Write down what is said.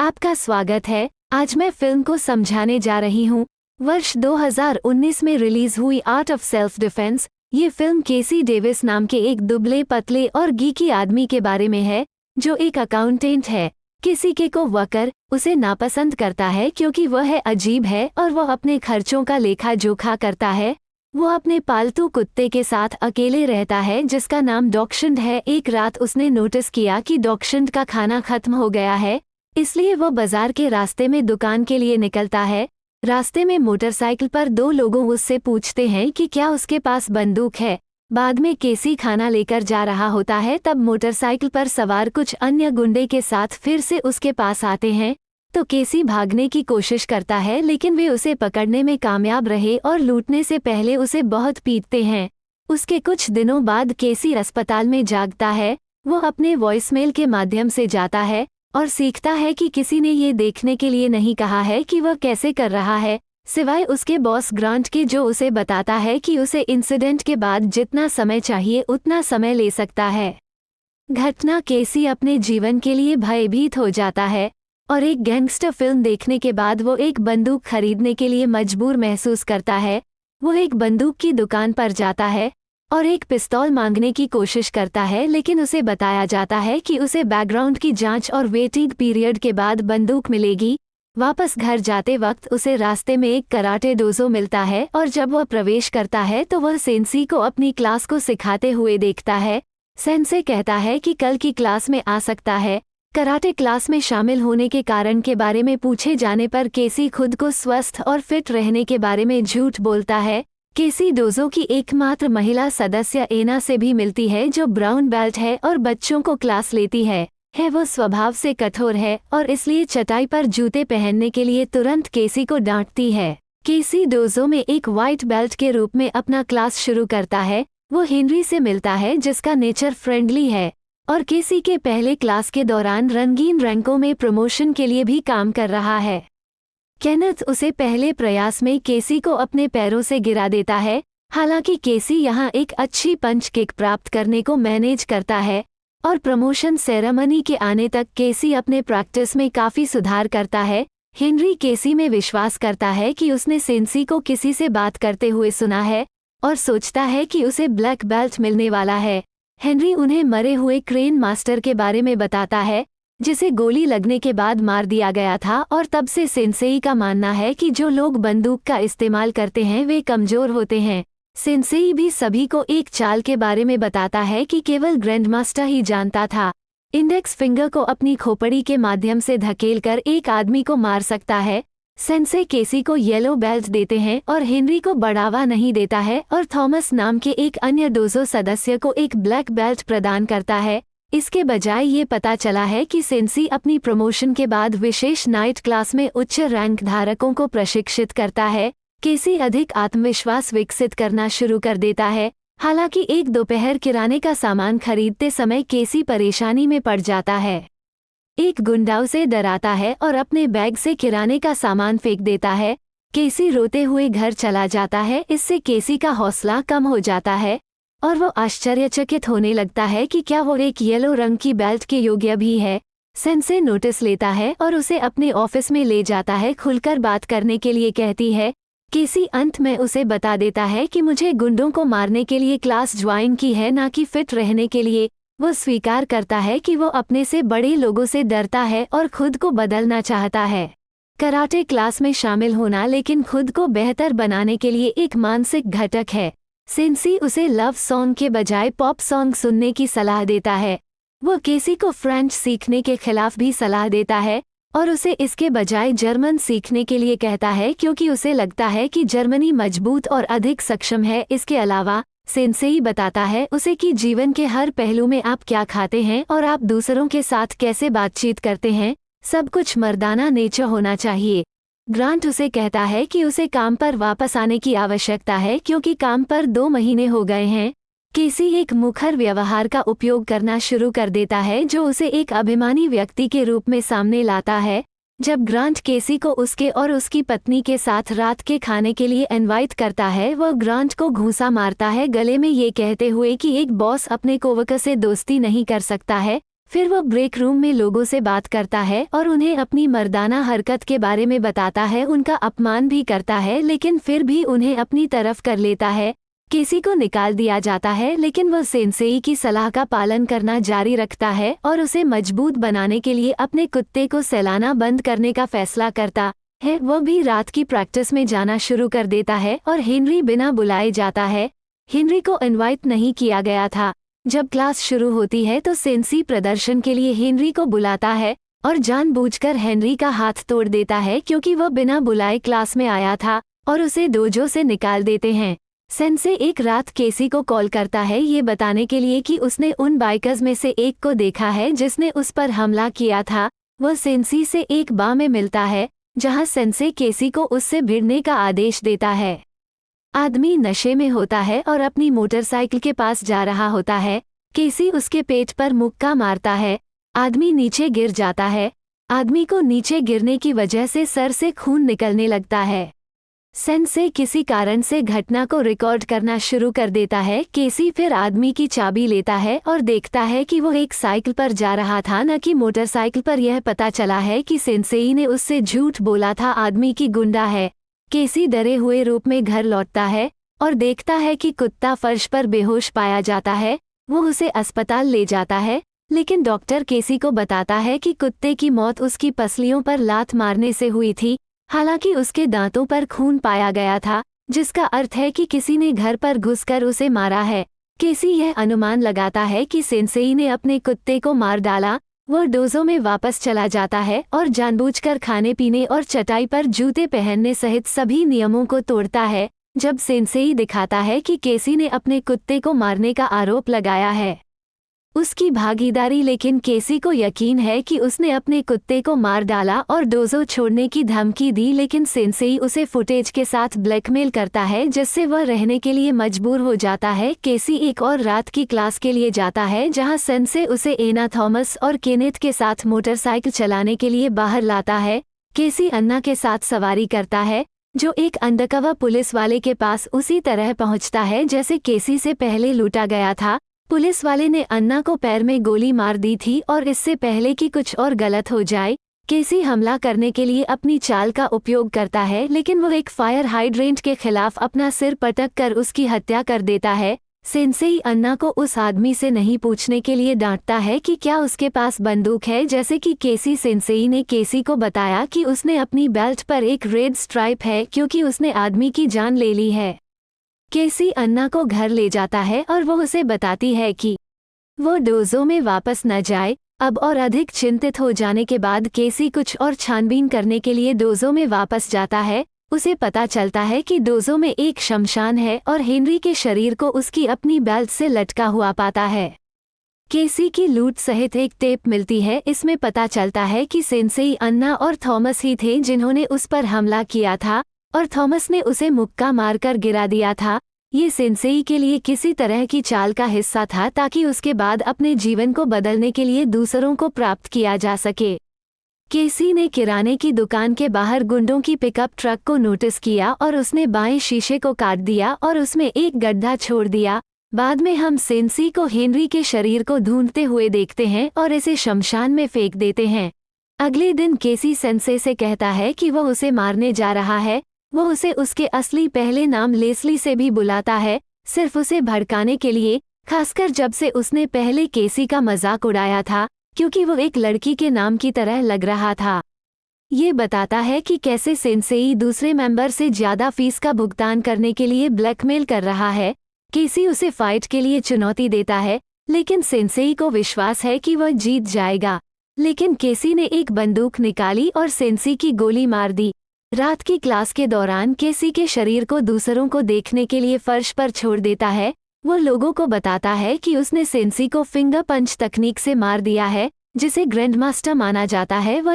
आपका स्वागत है। आज मैं फिल्म को समझाने जा रही हूँ। वर्ष 2019 में रिलीज हुई आर्ट ऑफ सेल्फ डिफेंस। ये फिल्म केसी डेविस नाम के एक दुबले पतले और गीकी आदमी के बारे में है जो एक अकाउंटेंट है। किसी के को वर्कर उसे नापसंद करता है क्योंकि वह है अजीब है और वह अपने खर्चों का लेखा जोखा करता है। वो अपने पालतू कुत्ते के साथ अकेले रहता है जिसका नाम डॉक्शंड है। एक रात उसने नोटिस किया कि डॉक्शंड का खाना खत्म हो गया है, इसलिए वो बाजार के रास्ते में दुकान के लिए निकलता है। रास्ते में मोटरसाइकिल पर दो लोगों उससे पूछते हैं कि क्या उसके पास बंदूक है। बाद में केसी खाना लेकर जा रहा होता है, तब मोटरसाइकिल पर सवार कुछ अन्य गुंडे के साथ फिर से उसके पास आते हैं तो केसी भागने की कोशिश करता है, लेकिन वे उसे पकड़ने में कामयाब रहे और लूटने से पहले उसे बहुत पीटते हैं। उसके कुछ दिनों बाद केसी अस्पताल में जागता है। वो अपने वॉइसमेल के माध्यम से जाता है और सीखता है कि किसी ने ये देखने के लिए नहीं कहा है कि वह कैसे कर रहा है, सिवाय उसके बॉस ग्रांट के, जो उसे बताता है कि उसे इंसिडेंट के बाद जितना समय चाहिए उतना समय ले सकता है। घटना केसी अपने जीवन के लिए भयभीत हो जाता है और एक गैंगस्टर फिल्म देखने के बाद वो एक बंदूक खरीदने के लिए मजबूर महसूस करता है। वो एक बंदूक की दुकान पर जाता है और एक पिस्तौल मांगने की कोशिश करता है, लेकिन उसे बताया जाता है कि उसे बैकग्राउंड की जांच और वेटिंग पीरियड के बाद बंदूक मिलेगी। वापस घर जाते वक्त उसे रास्ते में एक कराटे डोजो मिलता है और जब वह प्रवेश करता है तो वह सेंसी को अपनी क्लास को सिखाते हुए देखता है। सेंसे कहता है कि कल की क्लास में आ सकता है। कराटे क्लास में शामिल होने के कारण के बारे में पूछे जाने पर केसी खुद को स्वस्थ और फिट रहने के बारे में झूठ बोलता है। केसी डोजो की एकमात्र महिला सदस्य एना से भी मिलती है जो ब्राउन बेल्ट है और बच्चों को क्लास लेती है। वो स्वभाव से कठोर है और इसलिए चटाई पर जूते पहनने के लिए तुरंत केसी को डांटती है। केसी डोजो में एक व्हाइट बेल्ट के रूप में अपना क्लास शुरू करता है। वो हेनरी से मिलता है जिसका नेचर फ्रेंडली है और केसी के पहले क्लास के दौरान रंगीन रैंकों में प्रमोशन के लिए भी काम कर रहा है। केनेथ उसे पहले प्रयास में केसी को अपने पैरों से गिरा देता है। हालांकि केसी यहाँ एक अच्छी पंच किक प्राप्त करने को मैनेज करता है और प्रमोशन सेरेमनी के आने तक केसी अपने प्रैक्टिस में काफ़ी सुधार करता है। हेनरी केसी में विश्वास करता है कि उसने सेंसी को किसी से बात करते हुए सुना है और सोचता है कि उसे ब्लैक बेल्ट मिलने वाला है। हेनरी उन्हें मरे हुए क्रेन मास्टर के बारे में बताता है जिसे गोली लगने के बाद मार दिया गया था, और तब से सेंसेई का मानना है कि जो लोग बंदूक का इस्तेमाल करते हैं वे कमजोर होते हैं। सेंसेई भी सभी को एक चाल के बारे में बताता है कि केवल ग्रैंडमास्टर ही जानता था। इंडेक्स फिंगर को अपनी खोपड़ी के माध्यम से धकेलकर एक आदमी को मार सकता है। सेंसे केसी को येलो बेल्ट देते हैं और हेनरी को बढ़ावा नहीं देता है और थॉमस नाम के एक अन्य डोजो सदस्य को एक ब्लैक बेल्ट प्रदान करता है। इसके बजाय ये पता चला है कि सेंसी अपनी प्रमोशन के बाद विशेष नाइट क्लास में उच्च रैंक धारकों को प्रशिक्षित करता है। केसी अधिक आत्मविश्वास विकसित करना शुरू कर देता है। हालांकि एक दोपहर किराने का सामान खरीदते समय केसी परेशानी में पड़ जाता है। एक गुंडा उसे डराता है और अपने बैग से किराने का सामान फेंक देता है। केसी रोते हुए घर चला जाता है। इससे केसी का हौसला कम हो जाता है और वो आश्चर्यचकित होने लगता है कि क्या वो एक येलो रंग की बेल्ट के योग्य भी है। सेंसे नोटिस लेता है और उसे अपने ऑफिस में ले जाता है। खुलकर बात करने के लिए कहती है। केसी अंत में उसे बता देता है कि मुझे गुंडों को मारने के लिए क्लास ज्वाइन की है, ना कि फिट रहने के लिए। वो स्वीकार करता है कि वो अपने से बड़े लोगों से डरता है और खुद को बदलना चाहता है। कराटे क्लास में शामिल होना लेकिन खुद को बेहतर बनाने के लिए एक मानसिक घटक है। सेंसी उसे लव सॉन्ग के बजाय पॉप सॉन्ग सुनने की सलाह देता है। वो केसी को फ्रेंच सीखने के खिलाफ भी सलाह देता है और उसे इसके बजाय जर्मन सीखने के लिए कहता है क्योंकि उसे लगता है कि जर्मनी मजबूत और अधिक सक्षम है। इसके अलावा सेंसेई बताता है उसे कि जीवन के हर पहलू में आप क्या खाते हैं और आप दूसरों के साथ कैसे बातचीत करते हैं, सब कुछ मर्दाना नेचर होना चाहिए। ग्रांट उसे कहता है कि उसे काम पर वापस आने की आवश्यकता है क्योंकि काम पर 2 महीने हो गए हैं। केसी एक मुखर व्यवहार का उपयोग करना शुरू कर देता है जो उसे एक अभिमानी व्यक्ति के रूप में सामने लाता है। जब ग्रांट केसी को उसके और उसकी पत्नी के साथ रात के खाने के लिए इनवाइट करता है, वह ग्रांट को घूंसा मारता है गले में, ये कहते हुए कि एक बॉस अपने कोवर्कर से दोस्ती नहीं कर सकता है। फिर वो ब्रेक रूम में लोगों से बात करता है और उन्हें अपनी मर्दाना हरकत के बारे में बताता है, उनका अपमान भी करता है लेकिन फिर भी उन्हें अपनी तरफ कर लेता है। केसी को निकाल दिया जाता है लेकिन वह सेंसेई की सलाह का पालन करना जारी रखता है और उसे मजबूत बनाने के लिए अपने कुत्ते को सहलाना बंद करने का फैसला करता है। वह भी रात की प्रैक्टिस में जाना शुरू कर देता है और हेनरी बिना बुलाए जाता है। हेनरी को इनवाइट नहीं किया गया था। जब क्लास शुरू होती है तो सेंसी प्रदर्शन के लिए हेनरी को बुलाता है और जानबूझकर हेनरी का हाथ तोड़ देता है क्योंकि वह बिना बुलाए क्लास में आया था और उसे डोजो से निकाल देते हैं। सेंसे एक रात केसी को कॉल करता है ये बताने के लिए कि उसने उन बाइकर्स में से एक को देखा है जिसने उस पर हमला किया था। वह सेंसी से एक बार में मिलता है जहां सेंसे केसी को उससे भिड़ने का आदेश देता है। आदमी नशे में होता है और अपनी मोटरसाइकिल के पास जा रहा होता है। केसी उसके पेट पर मुक्का मारता है। आदमी नीचे गिर जाता है। आदमी को नीचे गिरने की वजह से सर से खून निकलने लगता है। सेंसे किसी कारण से घटना को रिकॉर्ड करना शुरू कर देता है। केसी फिर आदमी की चाबी लेता है और देखता है कि वो एक साइकिल पर जा रहा था न कि मोटरसाइकिल पर। यह पता चला है कि सेंसेई ने उससे झूठ बोला था, आदमी की गुंडा है। केसी डरे हुए रूप में घर लौटता है और देखता है कि कुत्ता फर्श पर बेहोश पाया जाता है। वो उसे अस्पताल ले जाता है लेकिन डॉक्टर केसी को बताता है कि कुत्ते की मौत उसकी पसलियों पर लात मारने से हुई थी। हालांकि उसके दांतों पर खून पाया गया था जिसका अर्थ है कि किसी ने घर पर घुसकर उसे मारा है। केसी यह अनुमान लगाता है कि सेंसेई ने अपने कुत्ते को मार डाला। वह डोजो में वापस चला जाता है और जानबूझकर खाने पीने और चटाई पर जूते पहनने सहित सभी नियमों को तोड़ता है। जब सेंसेई दिखाता है कि केसी ने अपने कुत्ते को मारने का आरोप लगाया है उसकी भागीदारी, लेकिन केसी को यकीन है कि उसने अपने कुत्ते को मार डाला और डोजो छोड़ने की धमकी दी। लेकिन सेंसेई उसे फुटेज के साथ ब्लैकमेल करता है जिससे वह रहने के लिए मजबूर हो जाता है। केसी एक और रात की क्लास के लिए जाता है जहां सेंसे उसे एना थॉमस और केनेथ के साथ मोटरसाइकिल चलाने के लिए बाहर लाता है। केसी अन्ना के साथ सवारी करता है जो एक अंडरकवर पुलिस वाले के पास उसी तरह पहुंचता है जैसे केसी से पहले लूटा गया था। पुलिस वाले ने अन्ना को पैर में गोली मार दी थी और इससे पहले कि कुछ और गलत हो जाए केसी हमला करने के लिए अपनी चाल का उपयोग करता है, लेकिन वो एक फायर हाइड्रेंट के खिलाफ अपना सिर पटक कर उसकी हत्या कर देता है। सेंसेई अन्ना को उस आदमी से नहीं पूछने के लिए डांटता है कि क्या उसके पास बंदूक है, जैसे कि केसी सेंसेई ने केसी को बताया कि उसने अपनी बेल्ट पर एक रेड स्ट्राइप है क्योंकि उसने आदमी की जान ले ली है। केसी अन्ना को घर ले जाता है और वो उसे बताती है कि वो डोजो में वापस न जाए। अब और अधिक चिंतित हो जाने के बाद केसी कुछ और छानबीन करने के लिए डोजो में वापस जाता है। उसे पता चलता है कि डोजो में एक शमशान है और हेनरी के शरीर को उसकी अपनी बेल्ट से लटका हुआ पाता है। केसी की लूट सहित एक टेप मिलती है। इसमें पता चलता है कि सेंसेई अन्ना और थॉमस ही थे जिन्होंने उस पर हमला किया था और थॉमस ने उसे मुक्का मारकर गिरा दिया था। ये सेंसेई के लिए किसी तरह की चाल का हिस्सा था ताकि उसके बाद अपने जीवन को बदलने के लिए दूसरों को प्राप्त किया जा सके। केसी ने किराने की दुकान के बाहर गुंडों की पिकअप ट्रक को नोटिस किया और उसने बाएं शीशे को काट दिया और उसमें एक गड्ढा छोड़ दिया। बाद में हम सेंसी को हेनरी के शरीर को ढूंढते हुए देखते हैं और इसे शमशान में फेंक देते हैं। अगले दिन केसी सेंसे से कहता है कि वह उसे मारने जा रहा है। वो उसे उसके असली पहले नाम लेस्ली से भी बुलाता है, सिर्फ उसे भड़काने के लिए, खासकर जब से उसने पहले केसी का मजाक उड़ाया था क्योंकि वो एक लड़की के नाम की तरह लग रहा था। ये बताता है कि कैसे सेंसेई दूसरे मेंबर से ज्यादा फीस का भुगतान करने के लिए ब्लैकमेल कर रहा है। केसी उसे फाइट के लिए चुनौती देता है, लेकिन सेंसेई को विश्वास है कि वह जीत जाएगा। लेकिन केसी ने एक बंदूक निकाली और सेंसी की गोली मार दी। रात की क्लास के दौरान केसी के शरीर को दूसरों को देखने के लिए फर्श पर छोड़ देता है। वो लोगों को बताता है कि उसने सेंसी को फिंगर पंच तकनीक से मार दिया है, जिसे ग्रैंडमास्टर माना जाता है। वह